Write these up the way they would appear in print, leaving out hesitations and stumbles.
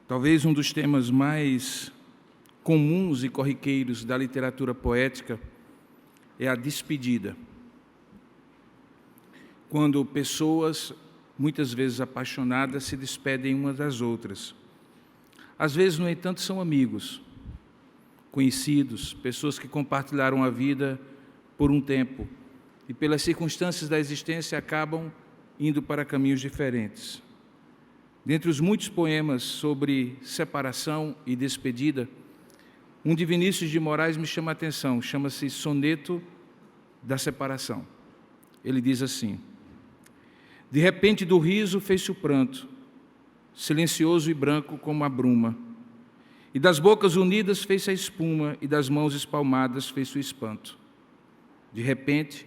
Talvez um dos temas mais comuns e corriqueiros da literatura poética é a despedida. Quando pessoas, muitas vezes apaixonadas, se despedem umas das outras. Às vezes, no entanto, são amigos, conhecidos, pessoas que compartilharam a vida por um tempo e, pelas circunstâncias da existência, acabam indo para caminhos diferentes. Dentre os muitos poemas sobre separação e despedida, um de Vinícius de Moraes me chama a atenção, chama-se Soneto da Separação. Ele diz assim: de repente do riso fez-se o pranto, silencioso e branco como a bruma, e das bocas unidas fez-se a espuma, e das mãos espalmadas fez-se o espanto. De repente,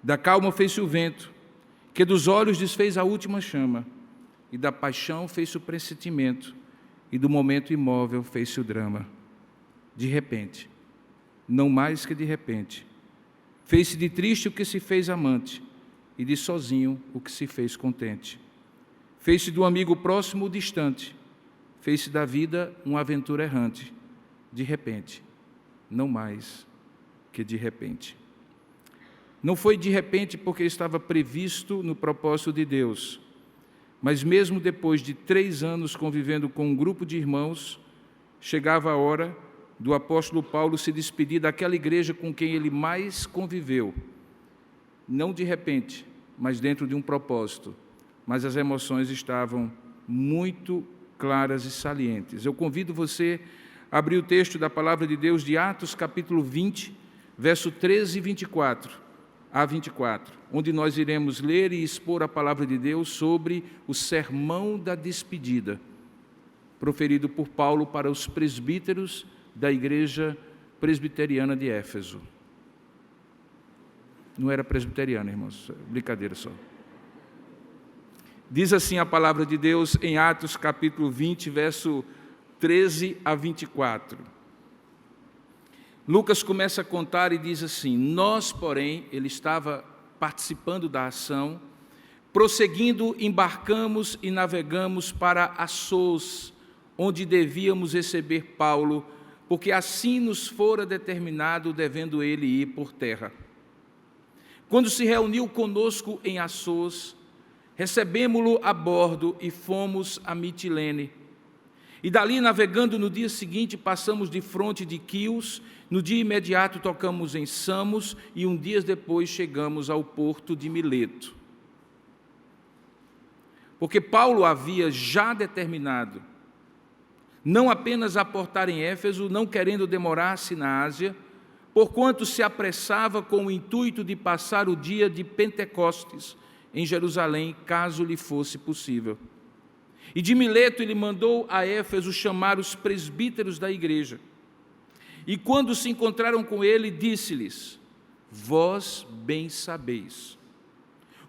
da calma fez-se o vento, que dos olhos desfez a última chama, e da paixão fez-se o pressentimento, e do momento imóvel fez-se o drama. De repente, não mais que de repente, fez-se de triste o que se fez amante, e de sozinho o que se fez contente. Fez-se do amigo próximo o distante, fez-se da vida uma aventura errante. De repente, não mais que de repente. Não foi de repente porque estava previsto no propósito de Deus, mas mesmo depois de 3 anos convivendo com um grupo de irmãos, chegava a hora do apóstolo Paulo se despedir daquela igreja com quem ele mais conviveu. Não de repente, mas dentro de um propósito. Mas as emoções estavam muito claras e salientes. Eu convido você a abrir o texto da Palavra de Deus de Atos, capítulo 20, verso 13 e 24 a 24, onde nós iremos ler e expor a Palavra de Deus sobre o sermão da despedida, proferido por Paulo para os presbíteros da igreja presbiteriana de Éfeso. Não era presbiteriana, irmãos, brincadeira só. Diz assim a Palavra de Deus em Atos, capítulo 20, verso 13 a 24. Lucas começa a contar e diz assim: nós, porém, ele estava participando da ação, prosseguindo, embarcamos e navegamos para Assôs, onde devíamos receber Paulo, porque assim nos fora determinado, devendo ele ir por terra. Quando se reuniu conosco em Assôs, recebemo-lo a bordo e fomos a Mitilene. E dali, navegando no dia seguinte, passamos de fronte de Quios. No dia imediato tocamos em Samos e 1 dia depois chegamos ao porto de Mileto. Porque Paulo havia já determinado não apenas aportar em Éfeso, não querendo demorar-se na Ásia, porquanto se apressava com o intuito de passar o dia de Pentecostes em Jerusalém, caso lhe fosse possível. E de Mileto ele mandou a Éfeso chamar os presbíteros da igreja. E quando se encontraram com ele, disse-lhes: vós bem sabeis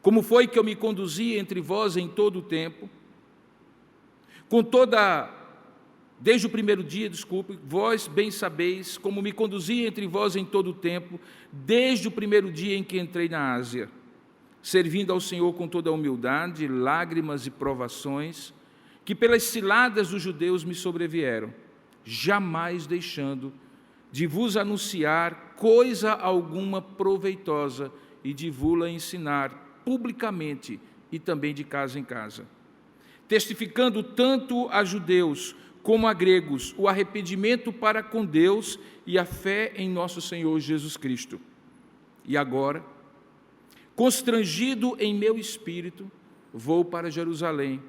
como foi que eu me conduzi entre vós em todo o tempo, desde o primeiro dia, vós bem sabeis como me conduzi entre vós em todo o tempo, desde o primeiro dia em que entrei na Ásia, servindo ao Senhor com toda a humildade, lágrimas e provações, que pelas ciladas dos judeus me sobrevieram, jamais deixando de vos anunciar coisa alguma proveitosa e de vos-la ensinar publicamente e também de casa em casa, testificando tanto a judeus como a gregos o arrependimento para com Deus e a fé em nosso Senhor Jesus Cristo. E agora, constrangido em meu espírito, vou para Jerusalém,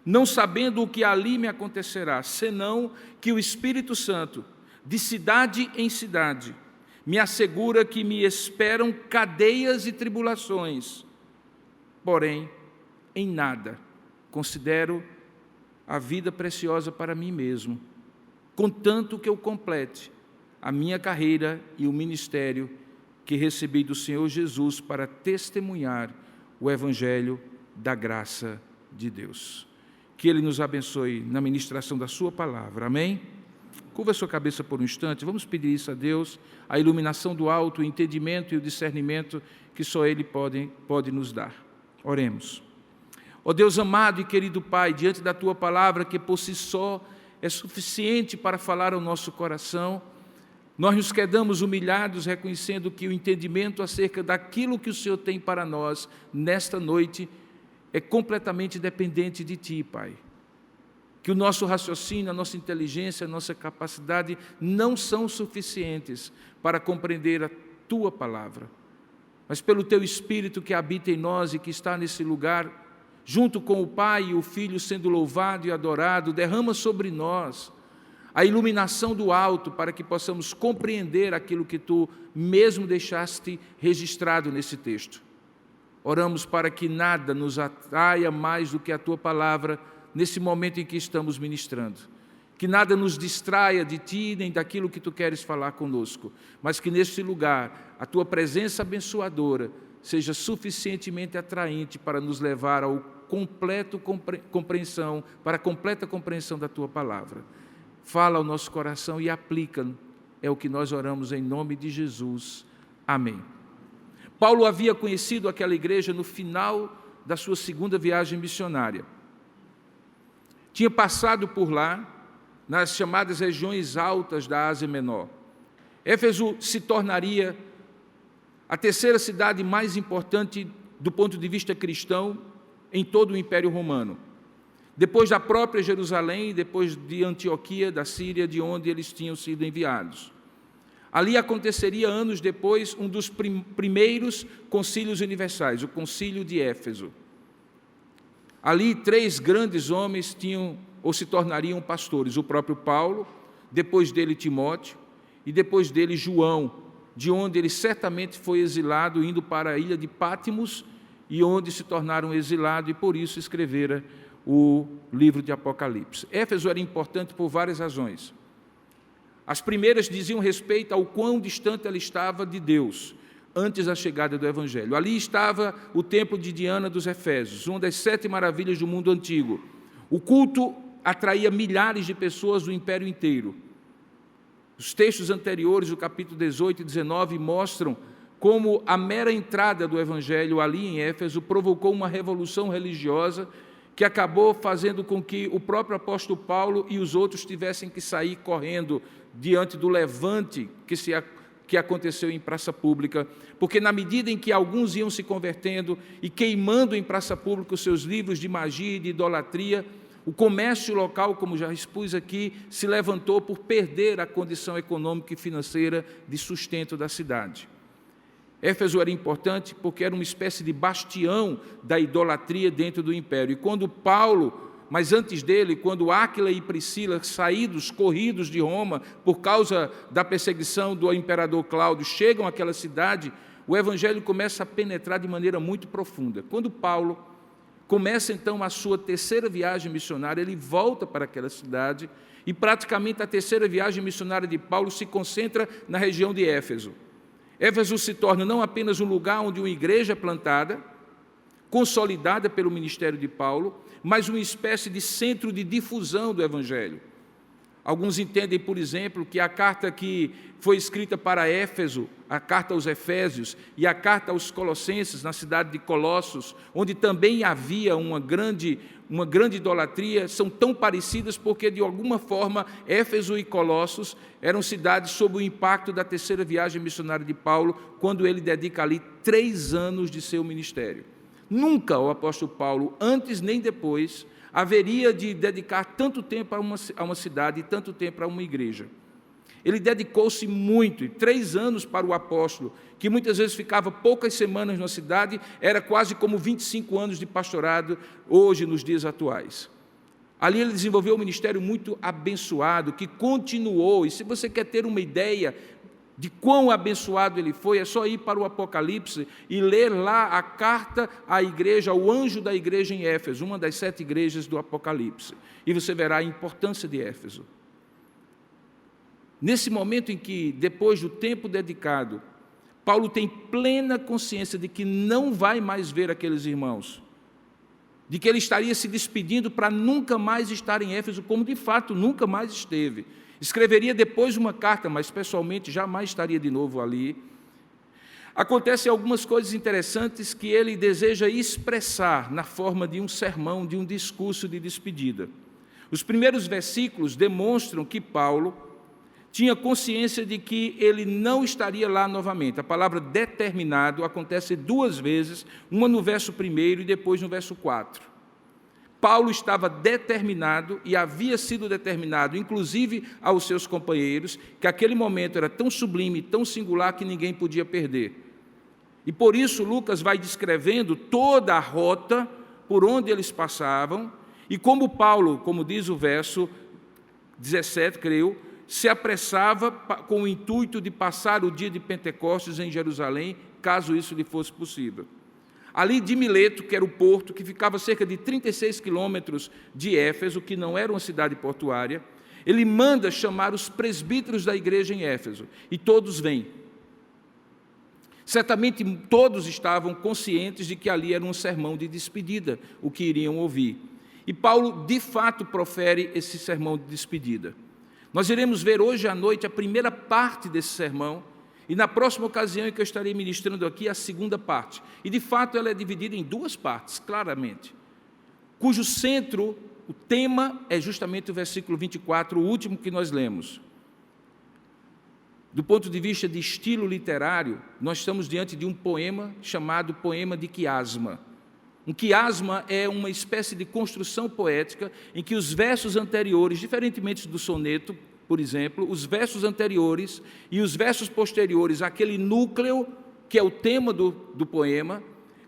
não sabendo o que ali me acontecerá, senão que o Espírito Santo, de cidade em cidade, me assegura que me esperam cadeias e tribulações. Porém, em nada considero a vida preciosa para mim mesmo, contanto que eu complete a minha carreira e o ministério que recebi do Senhor Jesus para testemunhar o Evangelho da graça de Deus. Que Ele nos abençoe na ministração da sua palavra. Amém? Curva a sua cabeça por um instante, vamos pedir isso a Deus, a iluminação do alto, o entendimento e o discernimento que só Ele pode nos dar. Oremos. Ó Deus amado e querido Pai, diante da Tua palavra, que por si só é suficiente para falar ao nosso coração, nós nos quedamos humilhados, reconhecendo que o entendimento acerca daquilo que o Senhor tem para nós nesta noite é completamente dependente de Ti, Pai. Que o nosso raciocínio, a nossa inteligência, a nossa capacidade não são suficientes para compreender a Tua palavra. Mas pelo Teu Espírito que habita em nós e que está nesse lugar, junto com o Pai e o Filho sendo louvado e adorado, derrama sobre nós a iluminação do alto para que possamos compreender aquilo que Tu mesmo deixaste registrado nesse texto. Oramos para que nada nos atraia mais do que a Tua palavra nesse momento em que estamos ministrando. Que nada nos distraia de Ti nem daquilo que Tu queres falar conosco, mas que neste lugar a Tua presença abençoadora seja suficientemente atraente para nos levar ao para a completa compreensão da Tua palavra. Fala ao nosso coração e aplica, é o que nós oramos em nome de Jesus. Amém. Paulo havia conhecido aquela igreja no final da sua segunda viagem missionária. Tinha passado por lá, nas chamadas regiões altas da Ásia Menor. Éfeso se tornaria a terceira cidade mais importante do ponto de vista cristão em todo o Império Romano. Depois da própria Jerusalém e depois de Antioquia, da Síria, de onde eles tinham sido enviados. Ali aconteceria, anos depois, um dos primeiros concílios universais, o concílio de Éfeso. Ali, 3 grandes homens se tornariam pastores, o próprio Paulo, depois dele Timóteo, e depois dele João, de onde ele certamente foi exilado, indo para a ilha de Pátimos, e onde se tornaram exilados, e por isso escrevera o livro de Apocalipse. Éfeso era importante por várias razões. As primeiras diziam respeito ao quão distante ela estava de Deus, antes da chegada do Evangelho. Ali estava o templo de Diana dos Efésios, uma das 7 maravilhas do mundo antigo. O culto atraía milhares de pessoas do império inteiro. Os textos anteriores, do capítulo 18 e 19, mostram como a mera entrada do Evangelho ali em Éfeso provocou uma revolução religiosa que acabou fazendo com que o próprio apóstolo Paulo e os outros tivessem que sair correndo diante do levante que aconteceu em praça pública, porque na medida em que alguns iam se convertendo e queimando em praça pública os seus livros de magia e de idolatria, o comércio local, como já expus aqui, se levantou por perder a condição econômica e financeira de sustento da cidade. Éfeso era importante porque era uma espécie de bastião da idolatria dentro do império. E quando Paulo, mas antes dele, quando Áquila e Priscila, saídos, corridos de Roma, por causa da perseguição do imperador Cláudio, chegam àquela cidade, o evangelho começa a penetrar de maneira muito profunda. Quando Paulo começa então a sua terceira viagem missionária, ele volta para aquela cidade e praticamente a terceira viagem missionária de Paulo se concentra na região de Éfeso. Éfeso se torna não apenas um lugar onde uma igreja é plantada, consolidada pelo ministério de Paulo, mas uma espécie de centro de difusão do Evangelho. Alguns entendem, por exemplo, que a carta que foi escrita para Éfeso, a carta aos Efésios e a carta aos Colossenses, na cidade de Colossos, onde também havia uma grande idolatria, são tão parecidas porque, de alguma forma, Éfeso e Colossos eram cidades sob o impacto da terceira viagem missionária de Paulo, quando ele dedica ali 3 anos de seu ministério. Nunca o apóstolo Paulo, antes nem depois, haveria de dedicar tanto tempo a uma cidade e tanto tempo a uma igreja. Ele dedicou-se muito, e 3 anos para o apóstolo, que muitas vezes ficava poucas semanas na cidade, era quase como 25 anos de pastorado hoje, nos dias atuais. Ali ele desenvolveu um ministério muito abençoado, que continuou, e se você quer ter uma ideia de quão abençoado ele foi, é só ir para o Apocalipse e ler lá a carta à igreja, ao anjo da igreja em Éfeso, uma das 7 igrejas do Apocalipse, e você verá a importância de Éfeso. Nesse momento em que, depois do tempo dedicado, Paulo tem plena consciência de que não vai mais ver aqueles irmãos, de que ele estaria se despedindo para nunca mais estar em Éfeso, como de fato nunca mais esteve. Escreveria depois uma carta, mas pessoalmente jamais estaria de novo ali. Acontecem algumas coisas interessantes que ele deseja expressar na forma de um sermão, de um discurso de despedida. Os primeiros versículos demonstram que Paulo tinha consciência de que ele não estaria lá novamente. A palavra determinado acontece duas vezes, uma no verso 1 e depois no verso 4. Paulo estava determinado e havia sido determinado, inclusive aos seus companheiros, que aquele momento era tão sublime, tão singular, que ninguém podia perder. E por isso Lucas vai descrevendo toda a rota por onde eles passavam, e como Paulo, como diz o verso 17, creio, se apressava com o intuito de passar o dia de Pentecostes em Jerusalém, caso isso lhe fosse possível. Ali de Mileto, que era o porto, que ficava a cerca de 36 quilômetros de Éfeso, que não era uma cidade portuária, ele manda chamar os presbíteros da igreja em Éfeso, e todos vêm. Certamente todos estavam conscientes de que ali era um sermão de despedida, o que iriam ouvir. E Paulo, de fato, profere esse sermão de despedida. Nós iremos ver hoje à noite a primeira parte desse sermão, e na próxima ocasião em que eu estarei ministrando aqui, a segunda parte. E, de fato, ela é dividida em duas partes, claramente, cujo centro, o tema, é justamente o versículo 24, o último que nós lemos. Do ponto de vista de estilo literário, nós estamos diante de um poema chamado Poema de Quiasma. Um quiasma é uma espécie de construção poética em que os versos anteriores, diferentemente do soneto, por exemplo, os versos anteriores e os versos posteriores, aquele núcleo que é o tema do poema,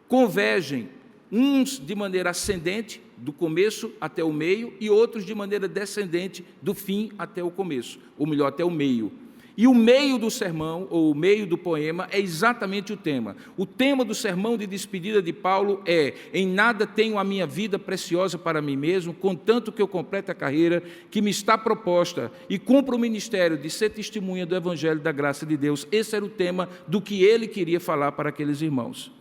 convergem, uns de maneira ascendente, do começo até o meio, e outros de maneira descendente, do fim até o começo, ou melhor, até o meio. E o meio do sermão, ou o meio do poema, é exatamente o tema. O tema do sermão de despedida de Paulo é: em nada tenho a minha vida preciosa para mim mesmo, contanto que eu complete a carreira que me está proposta e cumpra o ministério de ser testemunha do Evangelho da graça de Deus. Esse era o tema do que ele queria falar para aqueles irmãos.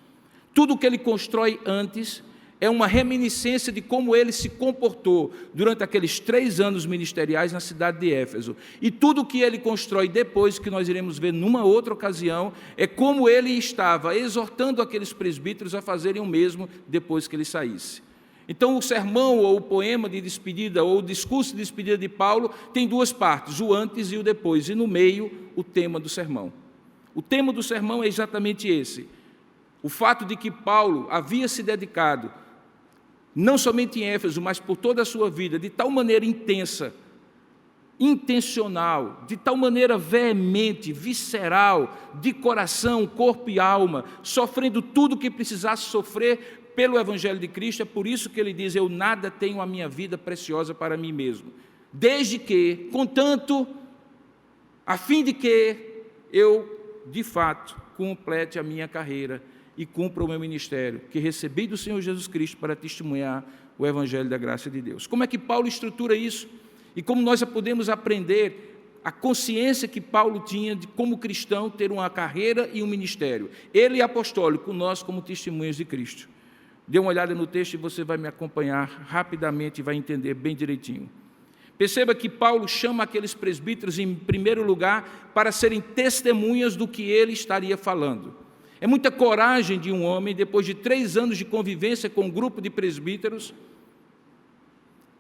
Tudo o que ele constrói antes é uma reminiscência de como ele se comportou durante aqueles 3 anos ministeriais na cidade de Éfeso. E tudo o que ele constrói depois, que nós iremos ver numa outra ocasião, é como ele estava exortando aqueles presbíteros a fazerem o mesmo depois que ele saísse. Então, o sermão, ou o poema de despedida, ou o discurso de despedida de Paulo, tem duas partes, o antes e o depois, e no meio, o tema do sermão. O tema do sermão é exatamente esse: o fato de que Paulo havia se dedicado, não somente em Éfeso, mas por toda a sua vida, de tal maneira intensa, intencional, de tal maneira veemente, visceral, de coração, corpo e alma, sofrendo tudo o que precisasse sofrer pelo Evangelho de Cristo. É por isso que ele diz: eu nada tenho a minha vida preciosa para mim mesmo, desde que, contanto, a fim de que eu, de fato, complete a minha carreira e cumpra o meu ministério, que recebi do Senhor Jesus Cristo para testemunhar o Evangelho da graça de Deus. Como é que Paulo estrutura isso? E como nós podemos aprender a consciência que Paulo tinha de, como cristão, ter uma carreira e um ministério? Ele é apostólico, nós como testemunhas de Cristo. Dê uma olhada no texto e você vai me acompanhar rapidamente e vai entender bem direitinho. Perceba que Paulo chama aqueles presbíteros, em primeiro lugar, para serem testemunhas do que ele estaria falando. É muita coragem de um homem, depois de 3 anos de convivência com um grupo de presbíteros,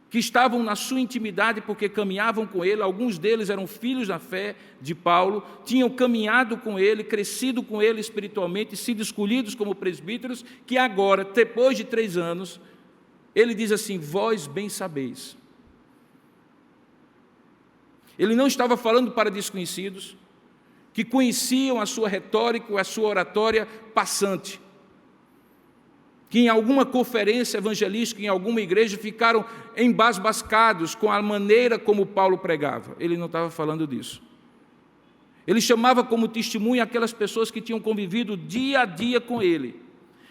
que estavam na sua intimidade porque caminhavam com ele, alguns deles eram filhos da fé de Paulo, tinham caminhado com ele, crescido com ele espiritualmente, sido escolhidos como presbíteros, que agora, depois de 3 anos, ele diz assim: vós bem sabeis. Ele não estava falando para desconhecidos, que conheciam a sua retórica, a sua oratória passante, que em alguma conferência evangelística, em alguma igreja, ficaram embasbacados com a maneira como Paulo pregava. Ele não estava falando disso. Ele chamava como testemunha aquelas pessoas que tinham convivido dia a dia com ele,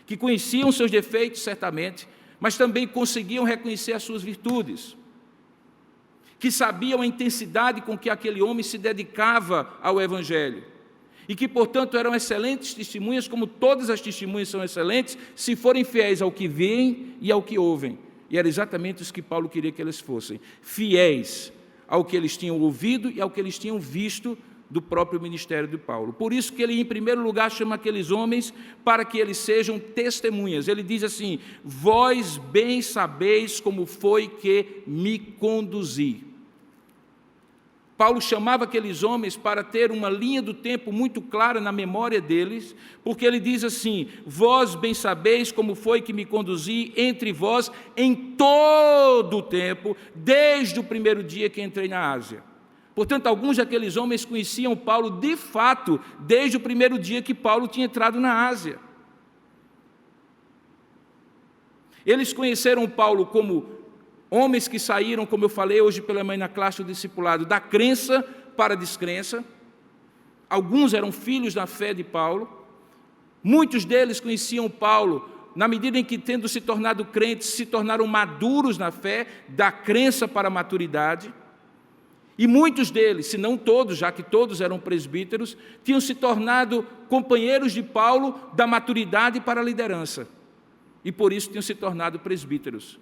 que conheciam seus defeitos, certamente, mas também conseguiam reconhecer as suas virtudes, que sabiam a intensidade com que aquele homem se dedicava ao Evangelho, e que, portanto, eram excelentes testemunhas, como todas as testemunhas são excelentes, se forem fiéis ao que veem e ao que ouvem. E era exatamente isso que Paulo queria que eles fossem, fiéis ao que eles tinham ouvido e ao que eles tinham visto do próprio ministério de Paulo. Por isso que ele, em primeiro lugar, chama aqueles homens para que eles sejam testemunhas. Ele diz assim: vós bem sabeis como foi que me conduzi. Paulo chamava aqueles homens para ter uma linha do tempo muito clara na memória deles, porque ele diz assim: vós bem sabeis como foi que me conduzi entre vós em todo o tempo, desde o primeiro dia que entrei na Ásia. Portanto, alguns daqueles homens conheciam Paulo de fato, desde o primeiro dia que Paulo tinha entrado na Ásia. Eles conheceram Paulo como homens que saíram, como eu falei hoje pela manhã na classe do discipulado, da crença para a descrença. Alguns eram filhos da fé de Paulo. Muitos deles conheciam Paulo na medida em que, tendo se tornado crentes, se tornaram maduros na fé, da crença para a maturidade. E muitos deles, se não todos, já que todos eram presbíteros, tinham se tornado companheiros de Paulo da maturidade para a liderança. E por isso tinham se tornado presbíteros.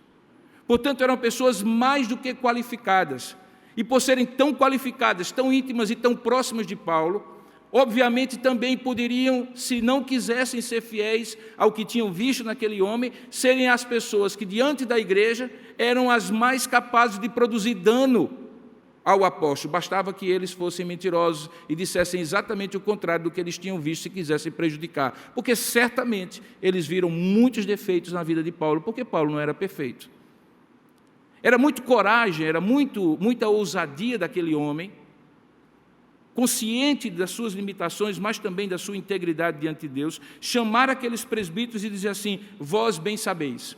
Portanto, eram pessoas mais do que qualificadas. E por serem tão qualificadas, tão íntimas e tão próximas de Paulo, obviamente também poderiam, se não quisessem ser fiéis ao que tinham visto naquele homem, serem as pessoas que, diante da igreja, eram as mais capazes de produzir dano ao apóstolo. Bastava que eles fossem mentirosos e dissessem exatamente o contrário do que eles tinham visto, se quisessem prejudicar. Porque certamente eles viram muitos defeitos na vida de Paulo, porque Paulo não era perfeito. Era muito coragem, era muita ousadia daquele homem, consciente das suas limitações, mas também da sua integridade diante de Deus, chamar aqueles presbíteros e dizer assim: vós bem sabeis.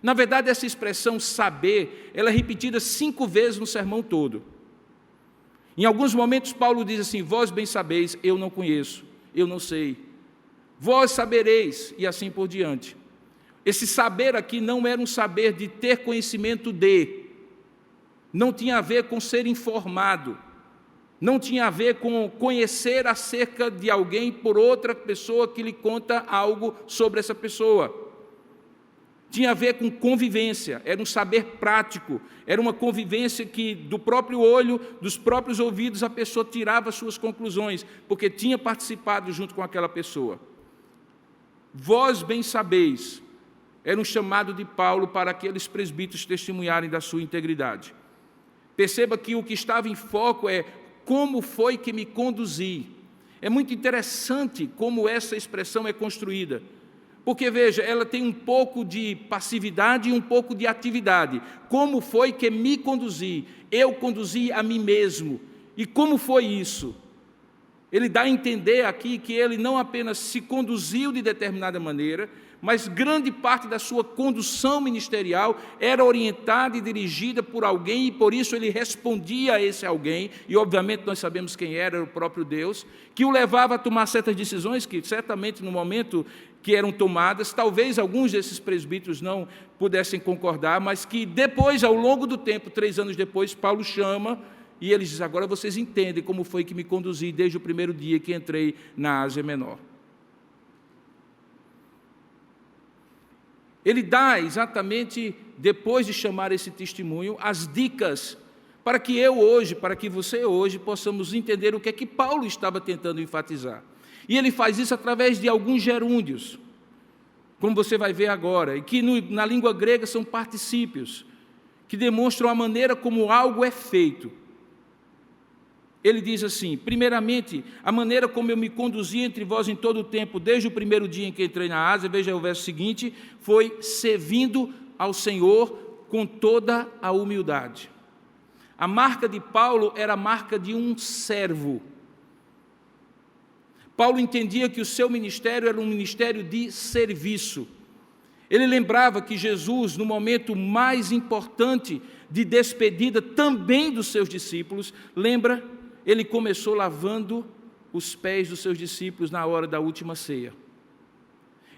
Na verdade, essa expressão saber, ela é repetida 5 vezes no sermão todo. Em alguns momentos, Paulo diz assim: vós bem sabeis, eu não conheço, eu não sei. Vós sabereis, e assim por diante. Esse saber aqui não era um saber de ter conhecimento de, não tinha a ver com ser informado, não tinha a ver com conhecer acerca de alguém por outra pessoa que lhe conta algo sobre essa pessoa. Tinha a ver com convivência, era um saber prático, era uma convivência que do próprio olho, dos próprios ouvidos, a pessoa tirava suas conclusões, porque tinha participado junto com aquela pessoa. Vós bem sabeis, era um chamado de Paulo para aqueles presbíteros testemunharem da sua integridade. Perceba que o que estava em foco é como foi que me conduzi. É muito interessante como essa expressão é construída. Porque, veja, ela tem um pouco de passividade e um pouco de atividade. Como foi que me conduzi? Eu conduzi a mim mesmo. E como foi isso? Ele dá a entender aqui que ele não apenas se conduziu de determinada maneira, mas grande parte da sua condução ministerial era orientada e dirigida por alguém, e por isso ele respondia a esse alguém, e obviamente nós sabemos quem era o próprio Deus, que o levava a tomar certas decisões que certamente no momento que eram tomadas, talvez alguns desses presbíteros não pudessem concordar, mas que depois, ao longo do tempo, 3 anos depois, Paulo chama e ele diz: agora vocês entendem como foi que me conduzi desde o primeiro dia que entrei na Ásia Menor. Ele dá exatamente, depois de chamar esse testemunho, as dicas para que eu hoje, para que você hoje, possamos entender o que é que Paulo estava tentando enfatizar. E ele faz isso através de alguns gerúndios, como você vai ver agora, e que na língua grega são particípios, que demonstram a maneira como algo é feito. Ele diz assim: primeiramente, a maneira como eu me conduzi entre vós em todo o tempo, desde o primeiro dia em que entrei na Ásia, veja o verso seguinte, foi servindo ao Senhor com toda a humildade. A marca de Paulo era a marca de um servo. Paulo entendia que o seu ministério era um ministério de serviço. Ele lembrava que Jesus, no momento mais importante de despedida também dos seus discípulos, lembra? Ele começou lavando os pés dos seus discípulos na hora da última ceia.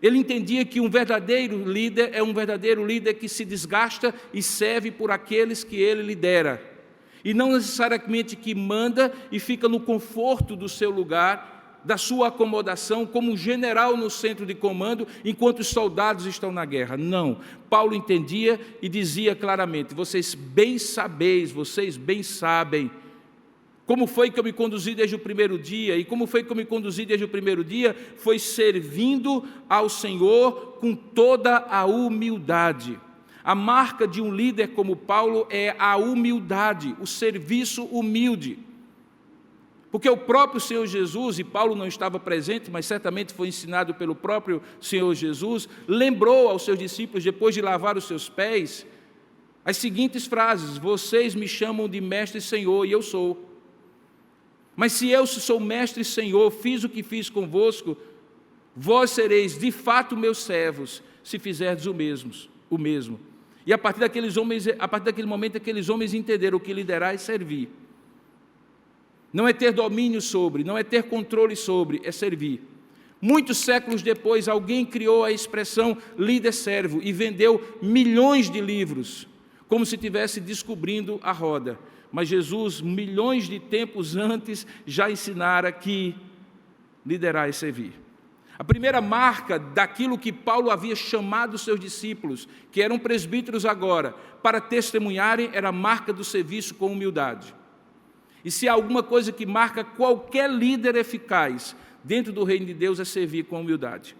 Ele entendia que um verdadeiro líder é um verdadeiro líder que se desgasta e serve por aqueles que ele lidera. E não necessariamente que manda e fica no conforto do seu lugar, da sua acomodação, como um general no centro de comando, enquanto os soldados estão na guerra. Não. Paulo entendia e dizia claramente: vocês bem sabeis, vocês bem sabem Como foi que eu me conduzi desde o primeiro dia? E como foi que eu me conduzi desde o primeiro dia? Foi servindo ao Senhor com toda a humildade. A marca de um líder como Paulo é a humildade, o serviço humilde. Porque o próprio Senhor Jesus, e Paulo não estava presente, mas certamente foi ensinado pelo próprio Senhor Jesus, lembrou aos seus discípulos, depois de lavar os seus pés, as seguintes frases: vocês me chamam de mestre e Senhor, e eu sou. Mas se eu sou mestre e Senhor, fiz o que fiz convosco, vós sereis de fato meus servos, se fizerdes o mesmo. E a partir daquele momento, aqueles homens entenderam que liderar é servir. Não é ter domínio sobre, não é ter controle sobre, é servir. Muitos séculos depois, alguém criou a expressão líder-servo e vendeu milhões de livros, como se estivesse descobrindo a roda. Mas Jesus, milhões de tempos antes, já ensinara que liderar é servir. A primeira marca daquilo que Paulo havia chamado os seus discípulos, que eram presbíteros agora, para testemunharem, era a marca do serviço com humildade. E se há alguma coisa que marca qualquer líder eficaz dentro do reino de Deus, é servir com humildade.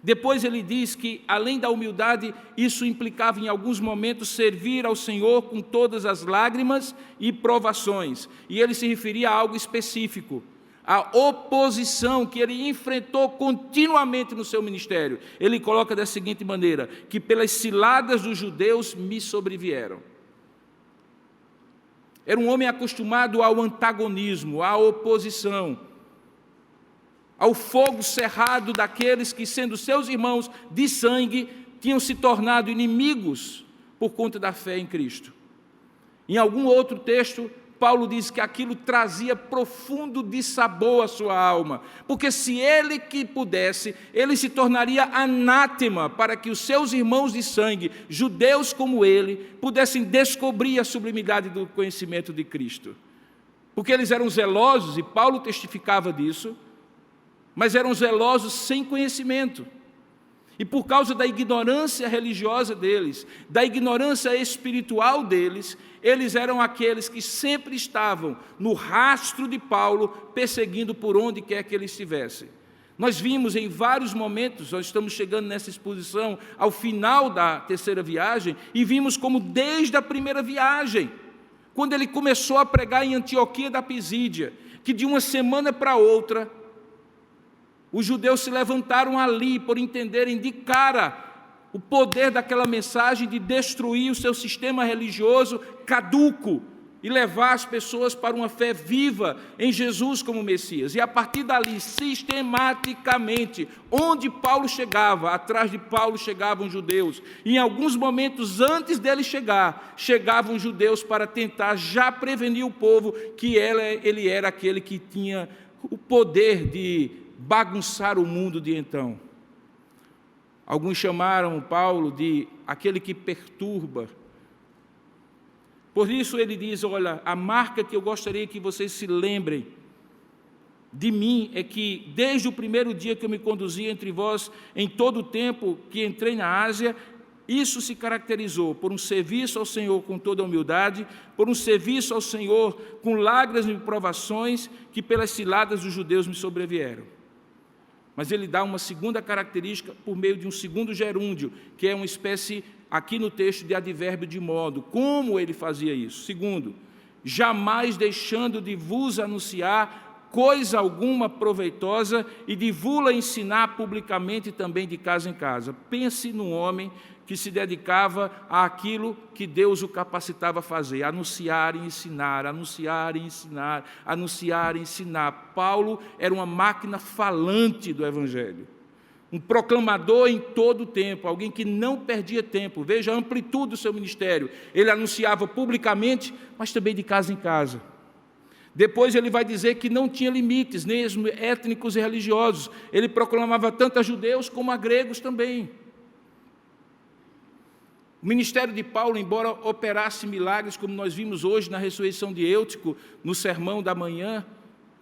Depois ele diz que, além da humildade, isso implicava em alguns momentos servir ao Senhor com todas as lágrimas e provações. E ele se referia a algo específico, a oposição que ele enfrentou continuamente no seu ministério. Ele coloca da seguinte maneira: que pelas ciladas dos judeus me sobrevieram. Era um homem acostumado ao antagonismo, à oposição, ao fogo cerrado daqueles que, sendo seus irmãos de sangue, tinham se tornado inimigos por conta da fé em Cristo. Em algum outro texto, Paulo diz que aquilo trazia profundo dissabor à sua alma, porque se ele que pudesse, ele se tornaria anátema para que os seus irmãos de sangue, judeus como ele, pudessem descobrir a sublimidade do conhecimento de Cristo. Porque eles eram zelosos, e Paulo testificava disso, mas eram zelosos sem conhecimento. E por causa da ignorância religiosa deles, da ignorância espiritual deles, eles eram aqueles que sempre estavam no rastro de Paulo, perseguindo por onde quer que ele estivesse. Nós vimos em vários momentos, nós estamos chegando nessa exposição ao final da terceira viagem, e vimos como desde a primeira viagem, quando ele começou a pregar em Antioquia da Pisídia, que de uma semana para outra, os judeus se levantaram ali por entenderem de cara o poder daquela mensagem de destruir o seu sistema religioso caduco e levar as pessoas para uma fé viva em Jesus como Messias. E a partir dali, sistematicamente, onde Paulo chegava, atrás de Paulo chegavam judeus. E em alguns momentos antes dele chegar, chegavam judeus para tentar já prevenir o povo que ele era aquele que tinha o poder de bagunçar o mundo de então. Alguns chamaram Paulo de aquele que perturba. Por isso ele diz: olha, a marca que eu gostaria que vocês se lembrem de mim é que desde o primeiro dia que eu me conduzi entre vós, em todo o tempo que entrei na Ásia, isso se caracterizou por um serviço ao Senhor com toda a humildade, por um serviço ao Senhor com lágrimas e provações que pelas ciladas dos judeus me sobrevieram. Mas ele dá uma segunda característica por meio de um segundo gerúndio, que é uma espécie, aqui no texto, de advérbio de modo. Como ele fazia isso? Segundo, jamais deixando de vos anunciar coisa alguma proveitosa e de vos-la ensinar publicamente também de casa em casa. Pense num homem que se dedicava àquilo que Deus o capacitava a fazer, anunciar e ensinar, anunciar e ensinar, anunciar e ensinar. Paulo era uma máquina falante do Evangelho, um proclamador em todo o tempo, alguém que não perdia tempo. Veja a amplitude do seu ministério. Ele anunciava publicamente, mas também de casa em casa. Depois ele vai dizer que não tinha limites, nem étnicos e religiosos. Ele proclamava tanto a judeus como a gregos também. O ministério de Paulo, embora operasse milagres, como nós vimos hoje na ressurreição de Eutico, no sermão da manhã,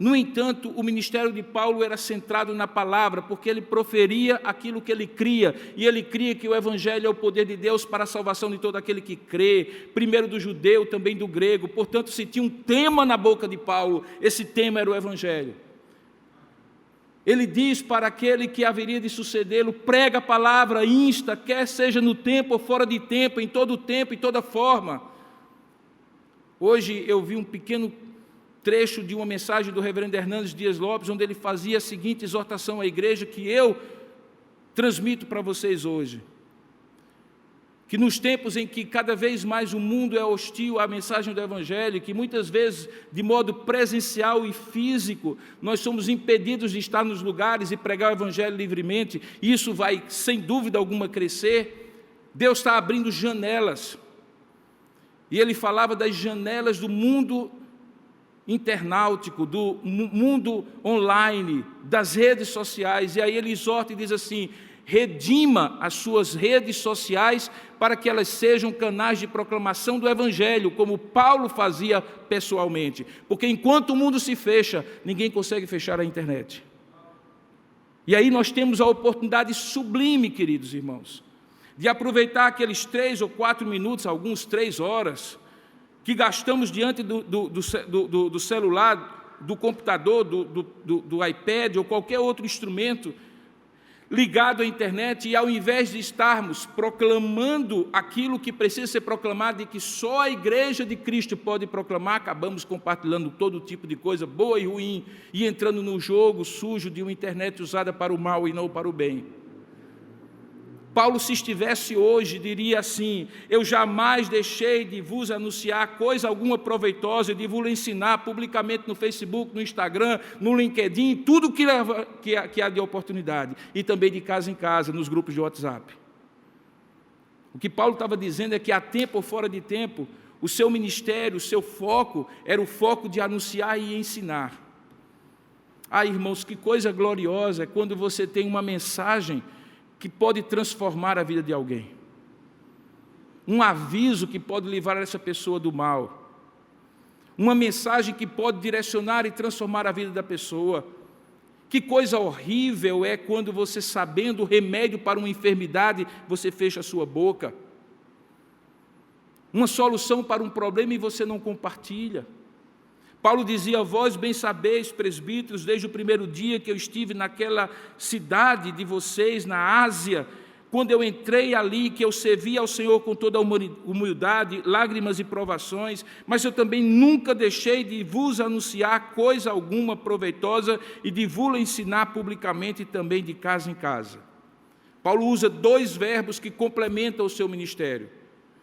No entanto, o ministério de Paulo era centrado na palavra, porque ele proferia aquilo que ele cria, e ele cria que o evangelho é o poder de Deus para a salvação de todo aquele que crê, primeiro do judeu, também do grego. Portanto, se tinha um tema na boca de Paulo, esse tema era o evangelho. Ele diz para aquele que haveria de sucedê-lo: prega a palavra, insta, quer seja no tempo ou fora de tempo, em toda forma. Hoje eu vi um pequeno trecho de uma mensagem do reverendo Hernandes Dias Lopes, onde ele fazia a seguinte exortação à igreja, que eu transmito para vocês hoje: que nos tempos em que cada vez mais o mundo é hostil à mensagem do evangelho, que muitas vezes de modo presencial e físico nós somos impedidos de estar nos lugares e pregar o evangelho livremente, e isso vai sem dúvida alguma crescer, Deus está abrindo janelas, e ele falava das janelas do mundo internautico, do mundo online, das redes sociais, e aí ele exorta e diz assim: redima as suas redes sociais para que elas sejam canais de proclamação do evangelho, como Paulo fazia pessoalmente, porque enquanto o mundo se fecha, ninguém consegue fechar a internet. E aí nós temos a oportunidade sublime, queridos irmãos, de aproveitar aqueles 3 ou 4 minutos, alguns 3 horas, que gastamos diante do celular, do computador, do iPad ou qualquer outro instrumento ligado à internet, e ao invés de estarmos proclamando aquilo que precisa ser proclamado e que só a igreja de Cristo pode proclamar, acabamos compartilhando todo tipo de coisa boa e ruim e entrando no jogo sujo de uma internet usada para o mal e não para o bem. Paulo, se estivesse hoje, diria assim: eu jamais deixei de vos anunciar coisa alguma proveitosa, de vos ensinar publicamente no Facebook, no Instagram, no LinkedIn, tudo que há de oportunidade, e também de casa em casa, nos grupos de WhatsApp. O que Paulo estava dizendo é que, a tempo ou fora de tempo, o seu ministério, o seu foco, era o foco de anunciar e ensinar. Ah, irmãos, que coisa gloriosa é quando você tem uma mensagem que pode transformar a vida de alguém, um aviso que pode livrar essa pessoa do mal, uma mensagem que pode direcionar e transformar a vida da pessoa. Que coisa horrível é quando você, sabendo o remédio para uma enfermidade, você fecha a sua boca, uma solução para um problema, e você não compartilha. Paulo dizia: vós bem sabeis, presbíteros, desde o primeiro dia que eu estive naquela cidade de vocês, na Ásia, quando eu entrei ali, que eu servi ao Senhor com toda a humildade, lágrimas e provações, mas eu também nunca deixei de vos anunciar coisa alguma proveitosa e de vos ensinar publicamente, e também de casa em casa. Paulo usa 2 verbos que complementam o seu ministério.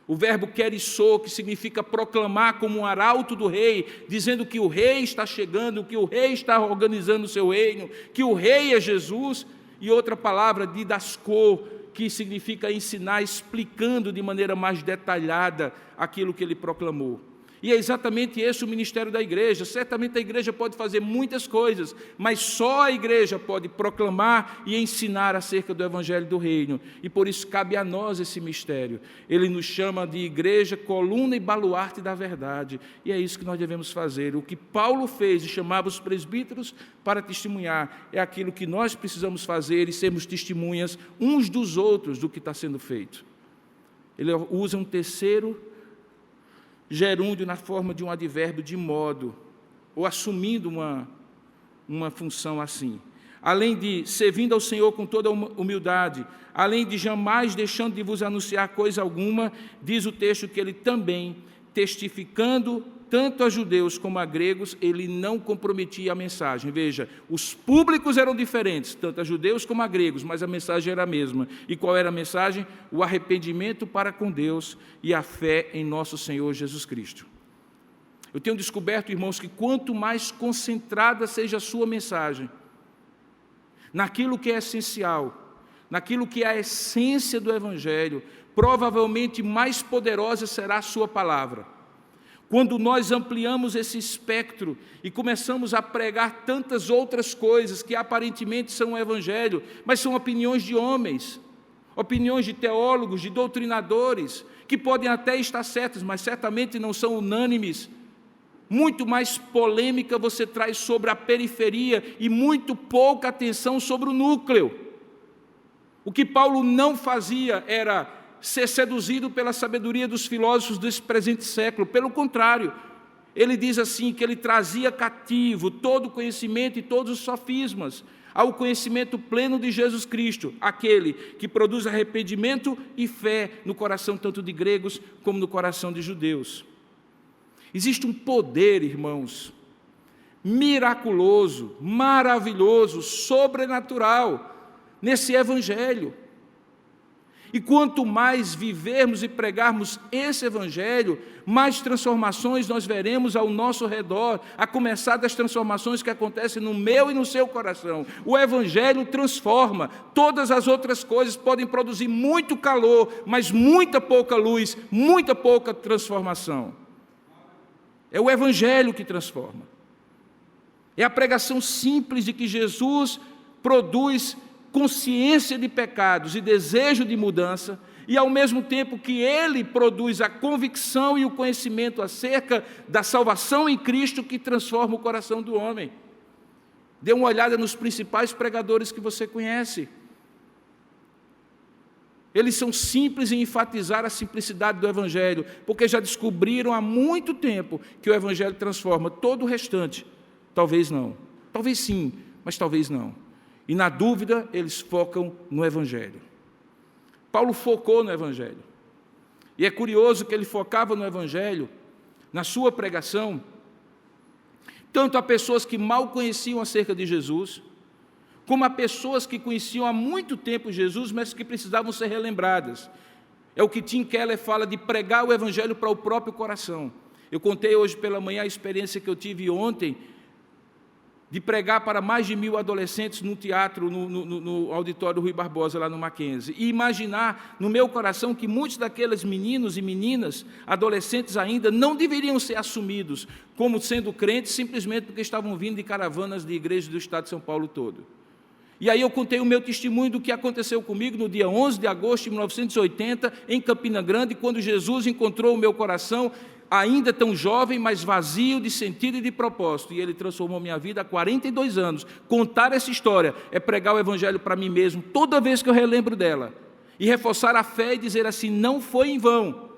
O verbo querissô, que significa proclamar como um arauto do rei, dizendo que o rei está chegando, que o rei está organizando o seu reino, que o rei é Jesus, e outra palavra, didascô, que significa ensinar, explicando de maneira mais detalhada aquilo que ele proclamou. E é exatamente esse o ministério da igreja. Certamente a igreja pode fazer muitas coisas, mas só a igreja pode proclamar e ensinar acerca do evangelho do reino. E por isso cabe a nós esse mistério. Ele nos chama de igreja, coluna e baluarte da verdade. E é isso que nós devemos fazer. O que Paulo fez e chamava os presbíteros para testemunhar, é aquilo que nós precisamos fazer e sermos testemunhas uns dos outros do que está sendo feito. Ele usa um terceiro gerúndio na forma de um advérbio, de modo, ou assumindo uma função assim. Além de servindo ao Senhor com toda humildade, além de jamais deixando de vos anunciar coisa alguma, diz o texto que ele também, testificando tanto a judeus como a gregos, ele não comprometia a mensagem. Veja, os públicos eram diferentes, tanto a judeus como a gregos, mas a mensagem era a mesma. E qual era a mensagem? O arrependimento para com Deus e a fé em nosso Senhor Jesus Cristo. Eu tenho descoberto, irmãos, que quanto mais concentrada seja a sua mensagem, naquilo que é essencial, naquilo que é a essência do Evangelho, provavelmente mais poderosa será a sua palavra. Quando nós ampliamos esse espectro e começamos a pregar tantas outras coisas que aparentemente são o Evangelho, mas são opiniões de homens, opiniões de teólogos, de doutrinadores, que podem até estar certas, mas certamente não são unânimes, muito mais polêmica você traz sobre a periferia e muito pouca atenção sobre o núcleo. O que Paulo não fazia era ser seduzido pela sabedoria dos filósofos desse presente século. Pelo contrário, ele diz assim que ele trazia cativo todo o conhecimento e todos os sofismas ao conhecimento pleno de Jesus Cristo, aquele que produz arrependimento e fé no coração tanto de gregos como no coração de judeus. Existe um poder, irmãos, miraculoso, maravilhoso, sobrenatural nesse evangelho. E quanto mais vivermos e pregarmos esse evangelho, mais transformações nós veremos ao nosso redor, a começar das transformações que acontecem no meu e no seu coração. O evangelho transforma. Todas as outras coisas podem produzir muito calor, mas muita pouca luz, muita pouca transformação. É o evangelho que transforma. É a pregação simples de que Jesus produz consciência de pecados e desejo de mudança, e ao mesmo tempo que ele produz a convicção e o conhecimento acerca da salvação em Cristo que transforma o coração do homem. Dê uma olhada nos principais pregadores que você conhece. Eles são simples em enfatizar a simplicidade do evangelho, porque já descobriram há muito tempo que o evangelho transforma todo o restante. Talvez não, talvez sim, mas talvez não. E na dúvida, eles focam no evangelho. Paulo focou no evangelho. E é curioso que ele focava no evangelho, na sua pregação, tanto a pessoas que mal conheciam acerca de Jesus, como a pessoas que conheciam há muito tempo Jesus, mas que precisavam ser relembradas. É o que Tim Keller fala de pregar o evangelho para o próprio coração. Eu contei hoje pela manhã a experiência que eu tive ontem, de pregar para mais de 1000 adolescentes num teatro, no auditório Rui Barbosa, lá no Mackenzie, e imaginar no meu coração que muitos daqueles meninos e meninas, adolescentes ainda, não deveriam ser assumidos como sendo crentes simplesmente porque estavam vindo de caravanas de igrejas do estado de São Paulo todo. E aí eu contei o meu testemunho do que aconteceu comigo no dia 11 de agosto de 1980, em Campina Grande, quando Jesus encontrou o meu coração, ainda tão jovem, mas vazio de sentido e de propósito, e ele transformou minha vida há 42 anos. Contar essa história é pregar o evangelho para mim mesmo, toda vez que eu relembro dela, e reforçar a fé e dizer assim, não foi em vão,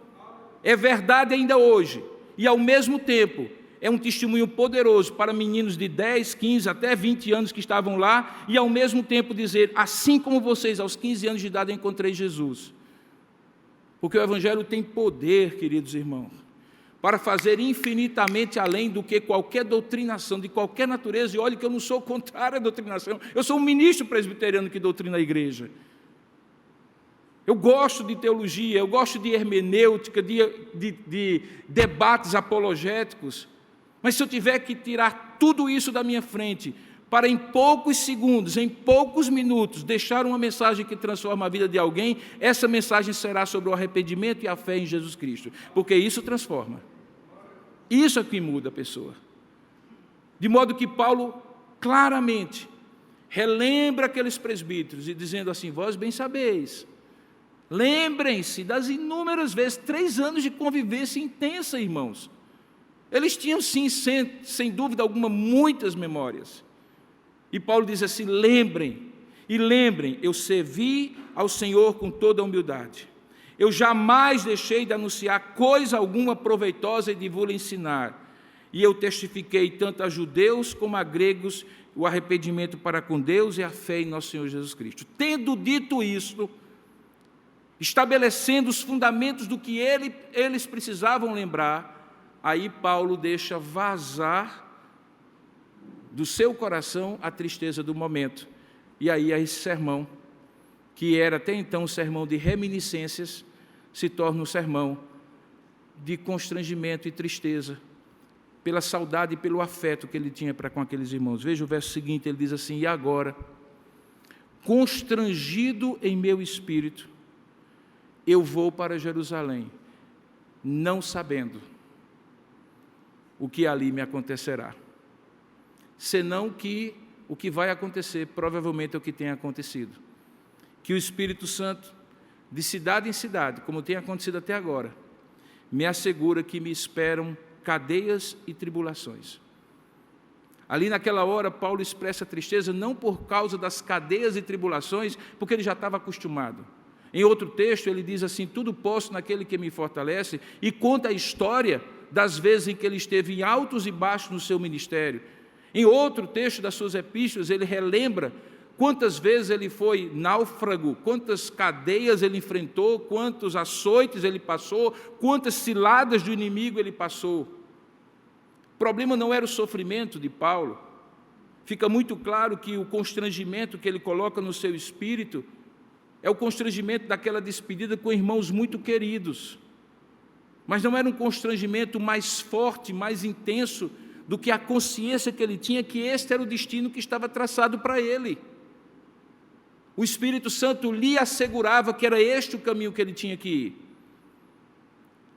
é verdade ainda hoje, e ao mesmo tempo, é um testemunho poderoso para meninos de 10, 15, até 20 anos que estavam lá, e ao mesmo tempo dizer, assim como vocês, aos 15 anos de idade, eu encontrei Jesus. Porque o evangelho tem poder, queridos irmãos, para fazer infinitamente além do que qualquer doutrinação, de qualquer natureza, e olhe que eu não sou contrário à doutrinação, eu sou um ministro presbiteriano que doutrina a igreja. Eu gosto de teologia, eu gosto de hermenêutica, de debates apologéticos, mas se eu tiver que tirar tudo isso da minha frente, para em poucos segundos, em poucos minutos, deixar uma mensagem que transforma a vida de alguém, essa mensagem será sobre o arrependimento e a fé em Jesus Cristo, porque isso transforma. Isso é que muda a pessoa. De modo que Paulo claramente relembra aqueles presbíteros e dizendo assim, vós bem sabeis, lembrem-se das inúmeras vezes, 3 anos de convivência intensa, irmãos. Eles tinham sim, sem dúvida alguma, muitas memórias. E Paulo diz assim, lembrem, eu servi ao Senhor com toda a humildade. Eu jamais deixei de anunciar coisa alguma proveitosa e de vos ensinar. E eu testifiquei tanto a judeus como a gregos o arrependimento para com Deus e a fé em nosso Senhor Jesus Cristo. Tendo dito isto, estabelecendo os fundamentos do que eles precisavam lembrar, aí Paulo deixa vazar do seu coração a tristeza do momento. E aí esse sermão, que era até então um sermão de reminiscências, se torna um sermão de constrangimento e tristeza, pela saudade e pelo afeto que ele tinha para com aqueles irmãos. Veja o verso seguinte, ele diz assim, e agora, constrangido em meu espírito, eu vou para Jerusalém, não sabendo o que ali me acontecerá, senão que o que vai acontecer provavelmente é o que tem acontecido, que o Espírito Santo, de cidade em cidade, como tem acontecido até agora, me assegura que me esperam cadeias e tribulações. Ali naquela hora, Paulo expressa tristeza não por causa das cadeias e tribulações, porque ele já estava acostumado. Em outro texto, ele diz assim: tudo posso naquele que me fortalece, e conta a história das vezes em que ele esteve em altos e baixos no seu ministério. Em outro texto das suas epístolas, ele relembra quantas vezes ele foi náufrago, quantas cadeias ele enfrentou, quantos açoites ele passou, quantas ciladas do inimigo ele passou. O problema não era o sofrimento de Paulo. Fica muito claro que o constrangimento que ele coloca no seu espírito é o constrangimento daquela despedida com irmãos muito queridos. Mas não era um constrangimento mais forte, mais intenso, do que a consciência que ele tinha que este era o destino que estava traçado para ele. O Espírito Santo lhe assegurava que era este o caminho que ele tinha que ir.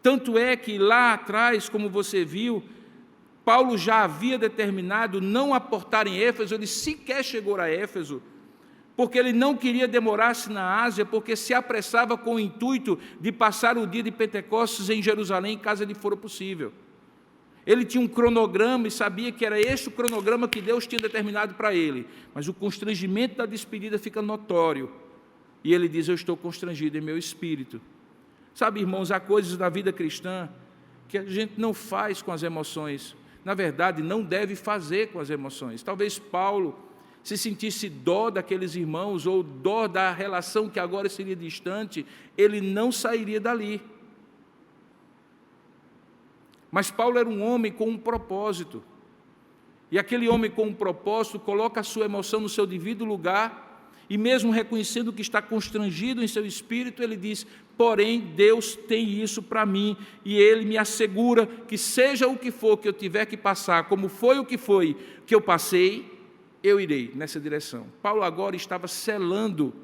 Tanto é que lá atrás, como você viu, Paulo já havia determinado não aportar em Éfeso, ele sequer chegou a Éfeso, porque ele não queria demorar-se na Ásia, porque se apressava com o intuito de passar o dia de Pentecostes em Jerusalém, caso lhe fora possível. Ele tinha um cronograma e sabia que era este o cronograma que Deus tinha determinado para ele, mas o constrangimento da despedida fica notório, e ele diz: eu estou constrangido em meu espírito. Sabe, irmãos, há coisas da vida cristã que a gente não faz com as emoções, na verdade, não deve fazer com as emoções. Talvez Paulo se sentisse dó daqueles irmãos, ou dó da relação que agora seria distante, ele não sairia dali. Mas Paulo era um homem com um propósito, e aquele homem com um propósito coloca a sua emoção no seu devido lugar, e mesmo reconhecendo que está constrangido em seu espírito, ele diz: porém, Deus tem isso para mim, e Ele me assegura que seja o que for que eu tiver que passar, como foi o que foi que eu passei, eu irei nessa direção. Paulo agora estava selando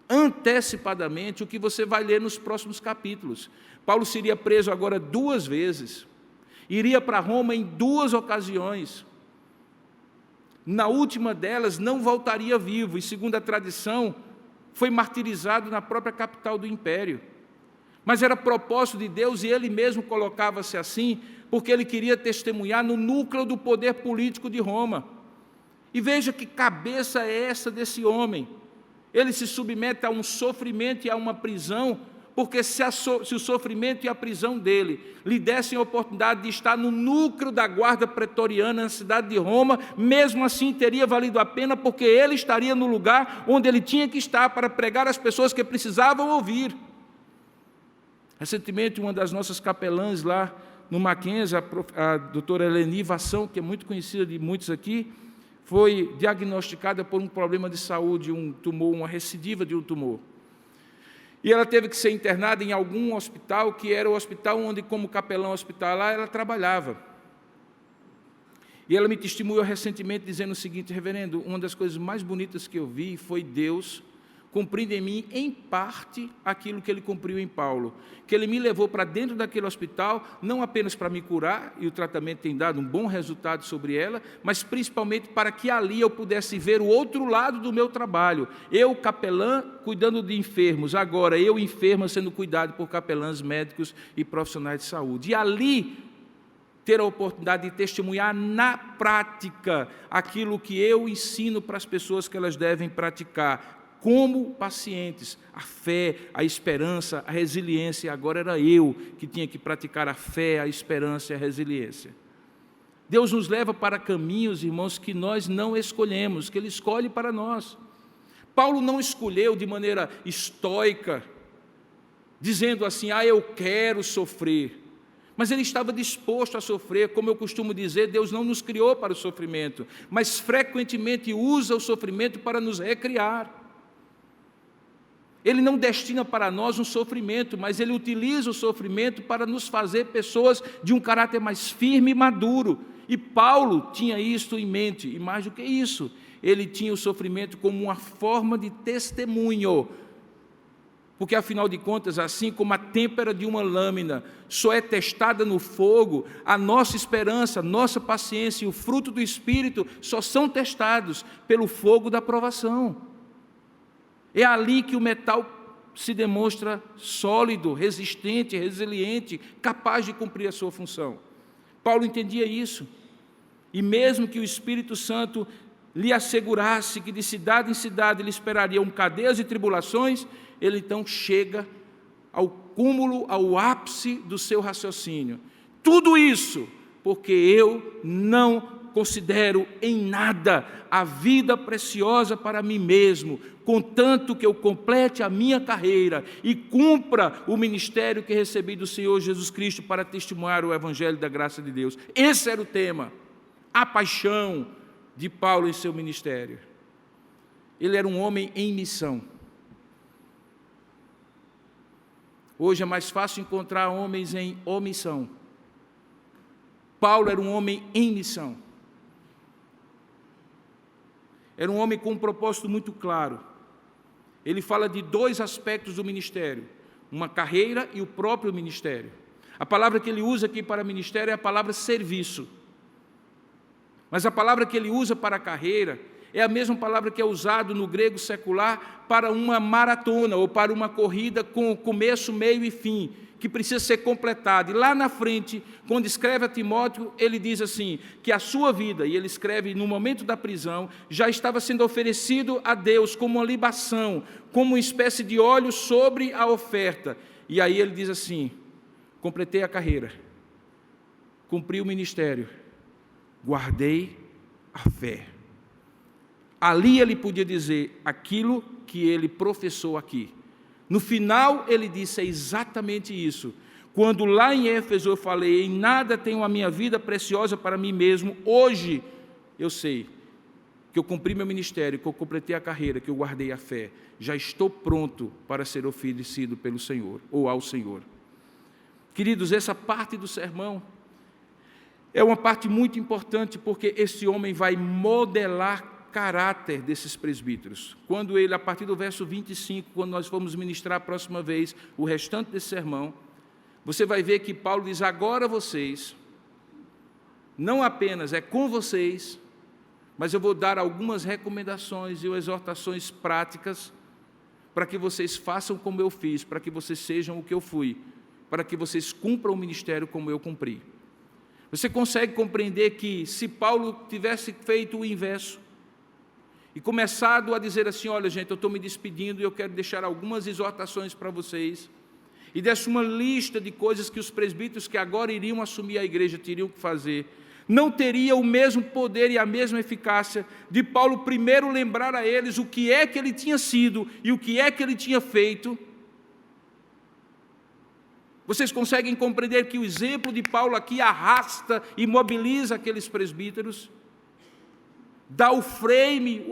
antecipadamente o que você vai ler nos próximos capítulos. Paulo seria preso agora 2 vezes, iria para Roma em 2 ocasiões. Na última delas, não voltaria vivo, e segundo a tradição, foi martirizado na própria capital do império. Mas era propósito de Deus, e ele mesmo colocava-se assim, porque ele queria testemunhar no núcleo do poder político de Roma. E veja que cabeça é essa desse homem. Ele se submete a um sofrimento e a uma prisão, porque se o sofrimento e a prisão dele lhe dessem a oportunidade de estar no núcleo da guarda pretoriana na cidade de Roma, mesmo assim teria valido a pena, porque ele estaria no lugar onde ele tinha que estar para pregar às pessoas que precisavam ouvir. Recentemente, uma das nossas capelãs lá no Mackenzie, a doutora Eleni Vassão, que é muito conhecida de muitos aqui, foi diagnosticada por um problema de saúde, um tumor, uma recidiva de um tumor. E ela teve que ser internada em algum hospital, que era o hospital onde, como capelã hospitalar, ela trabalhava. E ela me testemunhou recentemente dizendo o seguinte: reverendo, uma das coisas mais bonitas que eu vi foi Deus cumprindo em mim, em parte, aquilo que Ele cumpriu em Paulo, que Ele me levou para dentro daquele hospital, não apenas para me curar, e o tratamento tem dado um bom resultado sobre ela, mas principalmente para que ali eu pudesse ver o outro lado do meu trabalho. Eu, capelã, cuidando de enfermos, agora eu, enferma, sendo cuidado por capelãs, médicos e profissionais de saúde. E ali ter a oportunidade de testemunhar na prática aquilo que eu ensino para as pessoas que elas devem praticar, como pacientes, a fé, a esperança, a resiliência. Agora era eu que tinha que praticar a fé, a esperança e a resiliência. Deus nos leva para caminhos, irmãos, que nós não escolhemos, que Ele escolhe para nós. Paulo não escolheu de maneira estoica, dizendo assim: eu quero sofrer. Mas ele estava disposto a sofrer. Como eu costumo dizer, Deus não nos criou para o sofrimento, mas frequentemente usa o sofrimento para nos recriar. Ele não destina para nós um sofrimento, mas Ele utiliza o sofrimento para nos fazer pessoas de um caráter mais firme e maduro. E Paulo tinha isso em mente, e mais do que isso, ele tinha o sofrimento como uma forma de testemunho. Porque, afinal de contas, assim como a têmpera de uma lâmina só é testada no fogo, a nossa esperança, a nossa paciência e o fruto do Espírito só são testados pelo fogo da provação. É ali que o metal se demonstra sólido, resistente, resiliente, capaz de cumprir a sua função. Paulo entendia isso. E mesmo que o Espírito Santo lhe assegurasse que de cidade em cidade lhe esperariam cadeias e tribulações, ele então chega ao cúmulo, ao ápice do seu raciocínio. Tudo isso porque eu não considero em nada a vida preciosa para mim mesmo, contanto que eu complete a minha carreira e cumpra o ministério que recebi do Senhor Jesus Cristo para testemunhar o Evangelho da graça de Deus. Esse era o tema, a paixão de Paulo em seu ministério. Ele era um homem em missão. Hoje é mais fácil encontrar homens em omissão. Paulo era um homem em missão. Era um homem com um propósito muito claro. Ele fala de dois aspectos do ministério: uma carreira e o próprio ministério. A palavra que ele usa aqui para ministério é a palavra serviço. Mas a palavra que ele usa para carreira é a mesma palavra que é usada no grego secular para uma maratona ou para uma corrida com começo, meio e fim, que precisa ser completada. E lá na frente, quando escreve a Timóteo, ele diz assim, que a sua vida, e ele escreve no momento da prisão, já estava sendo oferecido a Deus como uma libação, como uma espécie de óleo sobre a oferta. E aí ele diz assim: completei a carreira, cumpri o ministério, guardei a fé. Ali ele podia dizer aquilo que ele professou aqui. No final ele disse exatamente isso. Quando lá em Éfeso eu falei, em nada tenho a minha vida preciosa para mim mesmo, hoje eu sei que eu cumpri meu ministério, que eu completei a carreira, que eu guardei a fé. Já estou pronto para ser oferecido pelo Senhor, ou ao Senhor. Queridos, essa parte do sermão é uma parte muito importante, porque esse homem vai modelar caráter desses presbíteros. Quando ele, a partir do verso 25, quando nós formos ministrar a próxima vez o restante desse sermão, você vai ver que Paulo diz: agora vocês, não apenas é com vocês, mas eu vou dar algumas recomendações e exortações práticas para que vocês façam como eu fiz, para que vocês sejam o que eu fui, para que vocês cumpram o ministério como eu cumpri. Você consegue compreender que se Paulo tivesse feito o inverso e começado a dizer assim: olha gente, eu estou me despedindo e eu quero deixar algumas exortações para vocês, e desse uma lista de coisas que os presbíteros que agora iriam assumir a igreja teriam que fazer, não teria o mesmo poder e a mesma eficácia de Paulo primeiro lembrar a eles o que é que ele tinha sido e o que é que ele tinha feito. Vocês conseguem compreender que o exemplo de Paulo aqui arrasta e mobiliza aqueles presbíteros? Dá o frame,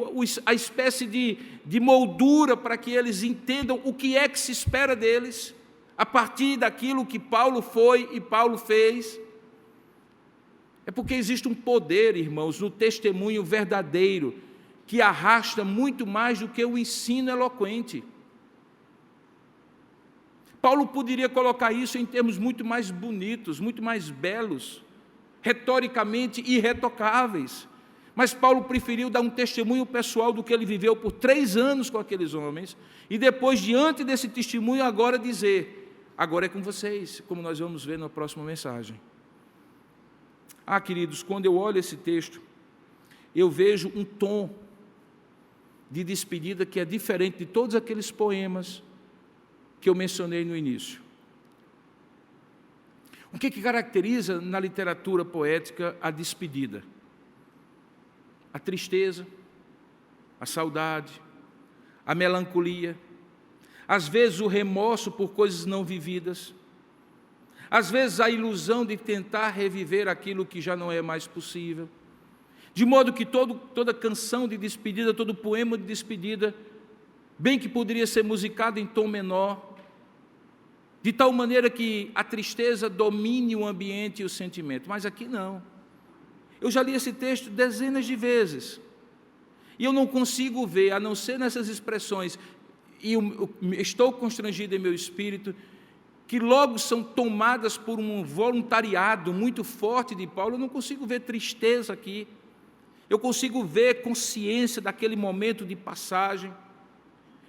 a espécie de moldura para que eles entendam o que é que se espera deles, a partir daquilo que Paulo foi e Paulo fez. É porque existe um poder, irmãos, no testemunho verdadeiro, que arrasta muito mais do que o ensino eloquente. Paulo poderia colocar isso em termos muito mais bonitos, muito mais belos, retoricamente irretocáveis. Mas Paulo preferiu dar um testemunho pessoal do que ele viveu por 3 anos com aqueles homens, e depois, diante desse testemunho, agora dizer: agora é com vocês, como nós vamos ver na próxima mensagem. Queridos, quando eu olho esse texto, eu vejo um tom de despedida que é diferente de todos aqueles poemas que eu mencionei no início. O que caracteriza na literatura poética a despedida? A tristeza, a saudade, a melancolia, às vezes o remorso por coisas não vividas, às vezes a ilusão de tentar reviver aquilo que já não é mais possível, de modo que toda canção de despedida, todo poema de despedida, bem que poderia ser musicado em tom menor, de tal maneira que a tristeza domine o ambiente e o sentimento, mas aqui não. Eu já li esse texto dezenas de vezes, e eu não consigo ver, a não ser nessas expressões, e estou constrangido em meu espírito, que logo são tomadas por um voluntariado muito forte de Paulo. Eu não consigo ver tristeza aqui, eu consigo ver consciência daquele momento de passagem,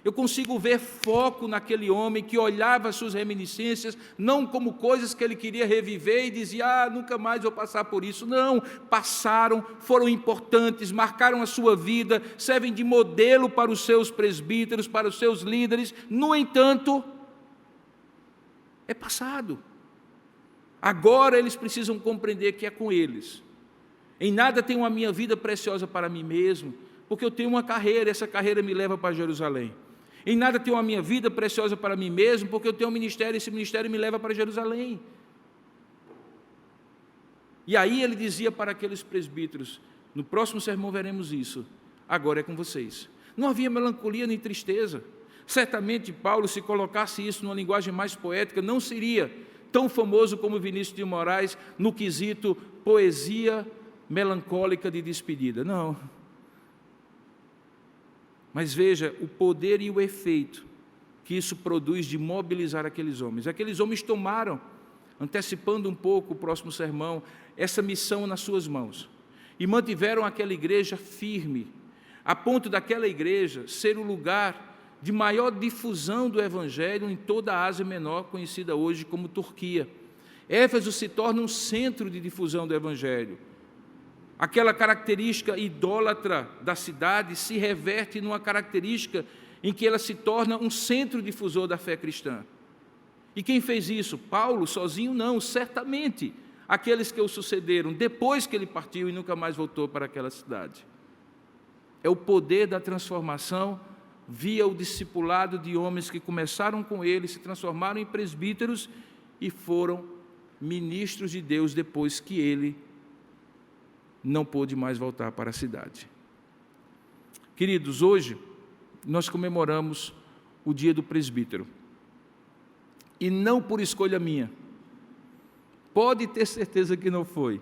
Eu consigo ver foco naquele homem que olhava as suas reminiscências, não como coisas que ele queria reviver e dizia, nunca mais vou passar por isso. Não, passaram, foram importantes, marcaram a sua vida, servem de modelo para os seus presbíteros, para os seus líderes. No entanto, é passado. Agora eles precisam compreender que é com eles. Em nada tenho uma minha vida preciosa para mim mesmo, porque eu tenho uma carreira, essa carreira me leva para Jerusalém. Em nada tenho a minha vida preciosa para mim mesmo, porque eu tenho um ministério, esse ministério me leva para Jerusalém. E aí ele dizia para aqueles presbíteros, no próximo sermão veremos isso, agora é com vocês. Não havia melancolia nem tristeza. Certamente Paulo, se colocasse isso numa linguagem mais poética, não seria tão famoso como Vinícius de Moraes no quesito poesia melancólica de despedida. Não. Mas veja o poder e o efeito que isso produz de mobilizar aqueles homens. Aqueles homens tomaram, antecipando um pouco o próximo sermão, essa missão nas suas mãos. E mantiveram aquela igreja firme, a ponto daquela igreja ser o lugar de maior difusão do Evangelho em toda a Ásia Menor, conhecida hoje como Turquia. Éfeso se torna um centro de difusão do Evangelho. Aquela característica idólatra da cidade se reverte numa característica em que ela se torna um centro difusor da fé cristã. E quem fez isso? Paulo, sozinho não, certamente aqueles que o sucederam, depois que ele partiu e nunca mais voltou para aquela cidade. É o poder da transformação via o discipulado de homens que começaram com ele, se transformaram em presbíteros e foram ministros de Deus depois que ele não pôde mais voltar para a cidade. Queridos, hoje nós comemoramos o dia do presbítero. E não por escolha minha. Pode ter certeza que não foi.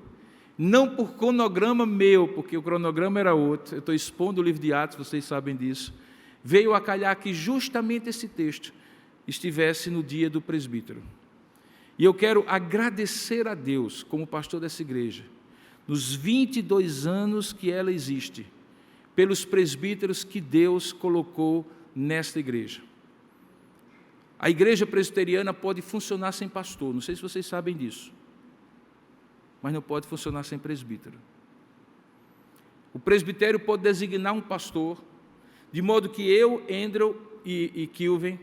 Não por cronograma meu, porque o cronograma era outro. Eu estou expondo o livro de Atos, vocês sabem disso. Veio a calhar que justamente esse texto estivesse no dia do presbítero. E eu quero agradecer a Deus, como pastor dessa igreja, nos 22 anos que ela existe, pelos presbíteros que Deus colocou nesta igreja. A igreja presbiteriana pode funcionar sem pastor, não sei se vocês sabem disso, mas não pode funcionar sem presbítero. O presbitério pode designar um pastor, de modo que eu, Andrew e Kilven,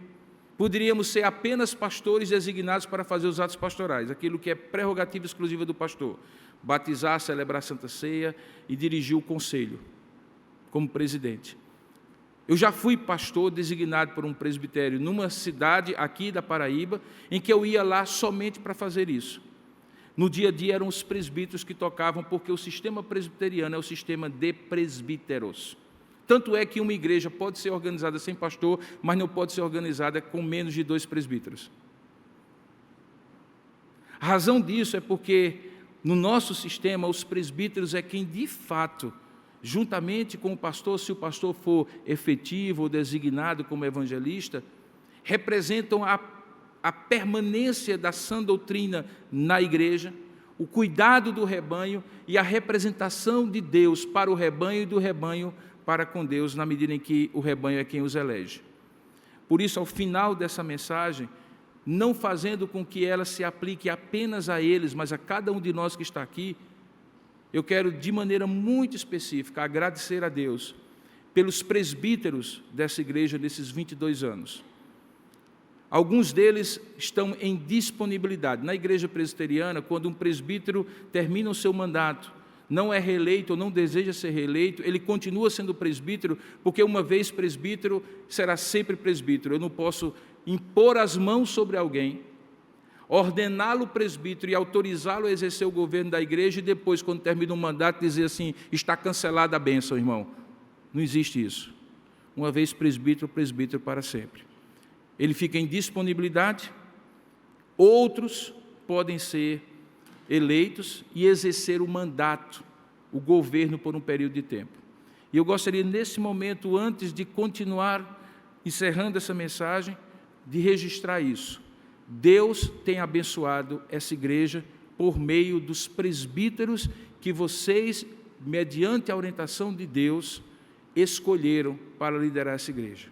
poderíamos ser apenas pastores designados para fazer os atos pastorais, aquilo que é prerrogativa exclusiva do pastor, batizar, celebrar a Santa Ceia e dirigir o conselho, como presidente. Eu já fui pastor designado por um presbitério numa cidade aqui da Paraíba, em que eu ia lá somente para fazer isso. No dia a dia eram os presbíteros que tocavam, porque o sistema presbiteriano é o sistema de presbíteros. Tanto é que uma igreja pode ser organizada sem pastor, mas não pode ser organizada com menos de 2 presbíteros. A razão disso é porque, no nosso sistema, os presbíteros é quem, de fato, juntamente com o pastor, se o pastor for efetivo ou designado como evangelista, representam a permanência da sã doutrina na igreja, o cuidado do rebanho e a representação de Deus para o rebanho e do rebanho para com Deus, na medida em que o rebanho é quem os elege. Por isso, ao final dessa mensagem, não fazendo com que ela se aplique apenas a eles, mas a cada um de nós que está aqui, eu quero, de maneira muito específica, agradecer a Deus pelos presbíteros dessa igreja nesses 22 anos. Alguns deles estão em disponibilidade. Na igreja presbiteriana, quando um presbítero termina o seu mandato, não é reeleito ou não deseja ser reeleito, ele continua sendo presbítero, porque uma vez presbítero, será sempre presbítero. Eu não posso impor as mãos sobre alguém, ordená-lo presbítero e autorizá-lo a exercer o governo da igreja e depois, quando termina o mandato, dizer assim, está cancelada a bênção, irmão. Não existe isso. Uma vez presbítero, presbítero para sempre. Ele fica em disponibilidade, outros podem ser eleitos e exercer o mandato, o governo por um período de tempo. E eu gostaria, nesse momento, antes de continuar encerrando essa mensagem, de registrar isso. Deus tem abençoado essa igreja por meio dos presbíteros que vocês, mediante a orientação de Deus, escolheram para liderar essa igreja.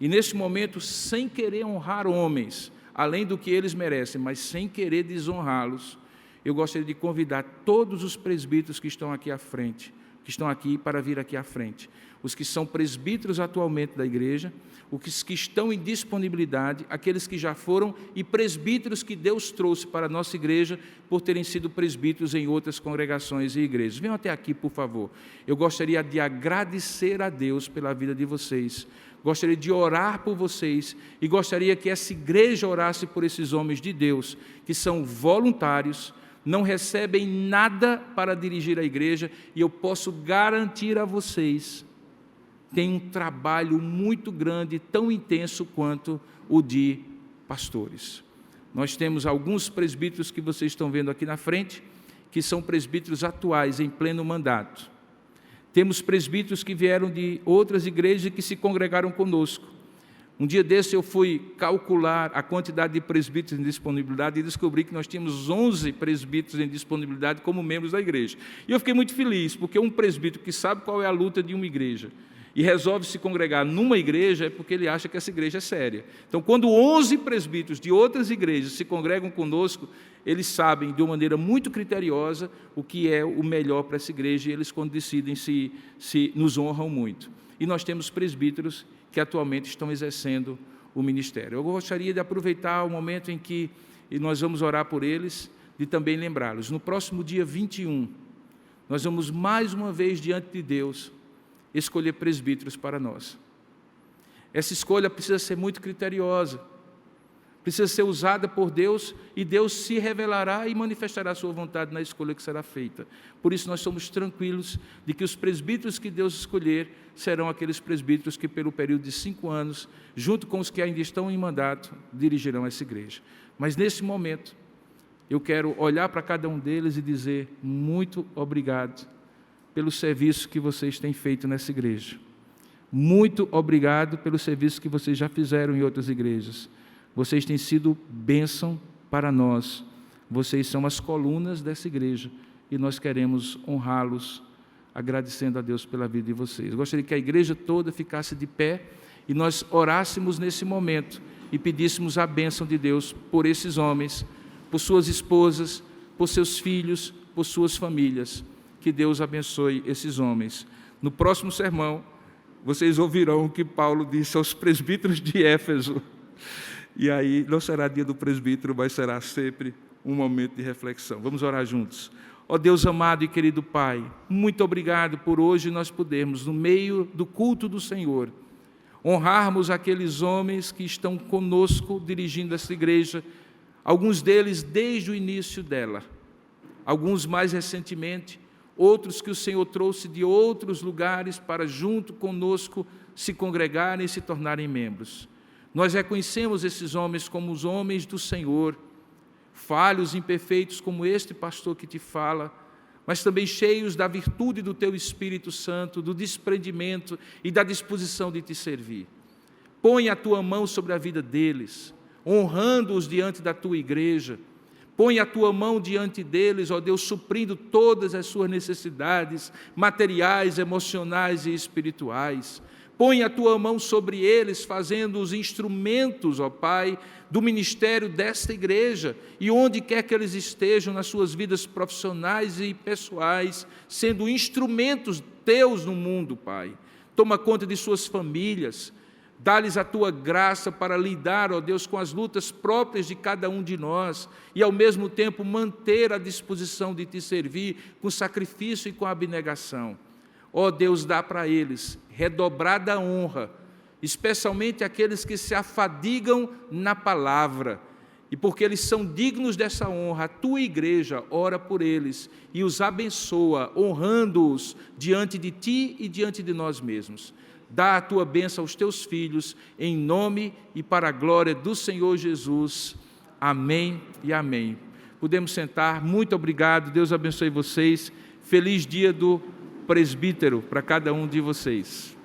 E nesse momento, sem querer honrar homens, além do que eles merecem, mas sem querer desonrá-los, eu gostaria de convidar todos os presbíteros que estão aqui à frente, que estão aqui para vir aqui à frente. Os que são presbíteros atualmente da igreja, os que estão em disponibilidade, aqueles que já foram e presbíteros que Deus trouxe para a nossa igreja por terem sido presbíteros em outras congregações e igrejas. Venham até aqui, por favor. Eu gostaria de agradecer a Deus pela vida de vocês. Gostaria de orar por vocês e gostaria que essa igreja orasse por esses homens de Deus, que são voluntários, não recebem nada para dirigir a igreja, e eu posso garantir a vocês, tem um trabalho muito grande, tão intenso quanto o de pastores. Nós temos alguns presbíteros que vocês estão vendo aqui na frente, que são presbíteros atuais, em pleno mandato. Temos presbíteros que vieram de outras igrejas e que se congregaram conosco. Um dia desse eu fui calcular a quantidade de presbíteros em disponibilidade e descobri que nós tínhamos 11 presbíteros em disponibilidade como membros da igreja. E eu fiquei muito feliz, porque um presbítero que sabe qual é a luta de uma igreja e resolve se congregar numa igreja, é porque ele acha que essa igreja é séria. Então, quando 11 presbíteros de outras igrejas se congregam conosco, eles sabem de uma maneira muito criteriosa o que é o melhor para essa igreja, e eles, quando decidem, nos honram muito. E nós temos presbíteros que atualmente estão exercendo o ministério. Eu gostaria de aproveitar o momento em que nós vamos orar por eles, de também lembrá-los. No próximo dia 21, nós vamos mais uma vez diante de Deus escolher presbíteros para nós. Essa escolha precisa ser muito criteriosa, precisa ser usada por Deus, e Deus se revelará e manifestará a sua vontade na escolha que será feita. Por isso nós somos tranquilos de que os presbíteros que Deus escolher serão aqueles presbíteros que, pelo período de 5 anos, junto com os que ainda estão em mandato, dirigirão essa igreja. Mas nesse momento, eu quero olhar para cada um deles e dizer muito obrigado pelo serviço que vocês têm feito nessa igreja. Muito obrigado pelo serviço que vocês já fizeram em outras igrejas. Vocês têm sido bênção para nós. Vocês são as colunas dessa igreja e nós queremos honrá-los, agradecendo a Deus pela vida de vocês. Eu gostaria que a igreja toda ficasse de pé e nós orássemos nesse momento e pedíssemos a bênção de Deus por esses homens, por suas esposas, por seus filhos, por suas famílias. Que Deus abençoe esses homens. No próximo sermão, vocês ouvirão o que Paulo disse aos presbíteros de Éfeso. E aí, não será dia do presbítero, mas será sempre um momento de reflexão. Vamos orar juntos. Ó Deus amado e querido Pai, muito obrigado por hoje nós podermos, no meio do culto do Senhor, honrarmos aqueles homens que estão conosco dirigindo essa igreja, alguns deles desde o início dela, alguns mais recentemente, outros que o Senhor trouxe de outros lugares para junto conosco se congregarem e se tornarem membros. Nós reconhecemos esses homens como os homens do Senhor, falhos, imperfeitos como este pastor que te fala, mas também cheios da virtude do Teu Espírito Santo, do desprendimento e da disposição de Te servir. Põe a Tua mão sobre a vida deles, honrando-os diante da Tua igreja. Põe a Tua mão diante deles, ó Deus, suprindo todas as suas necessidades materiais, emocionais e espirituais. Põe a Tua mão sobre eles, fazendo-os instrumentos, ó Pai, do ministério desta igreja, e onde quer que eles estejam nas suas vidas profissionais e pessoais, sendo instrumentos Teus no mundo, Pai. Toma conta de suas famílias, dá-lhes a Tua graça para lidar, ó Deus, com as lutas próprias de cada um de nós e, ao mesmo tempo, manter a disposição de Te servir com sacrifício e com abnegação. Ó Deus, dá para eles redobrada honra, especialmente aqueles que se afadigam na palavra, e porque eles são dignos dessa honra, a Tua igreja ora por eles e os abençoa, honrando-os diante de Ti e diante de nós mesmos. Dá a Tua bênção aos Teus filhos, em nome e para a glória do Senhor Jesus. Amém e amém. Podemos sentar. Muito obrigado. Deus abençoe vocês. Feliz dia do presbítero para cada um de vocês.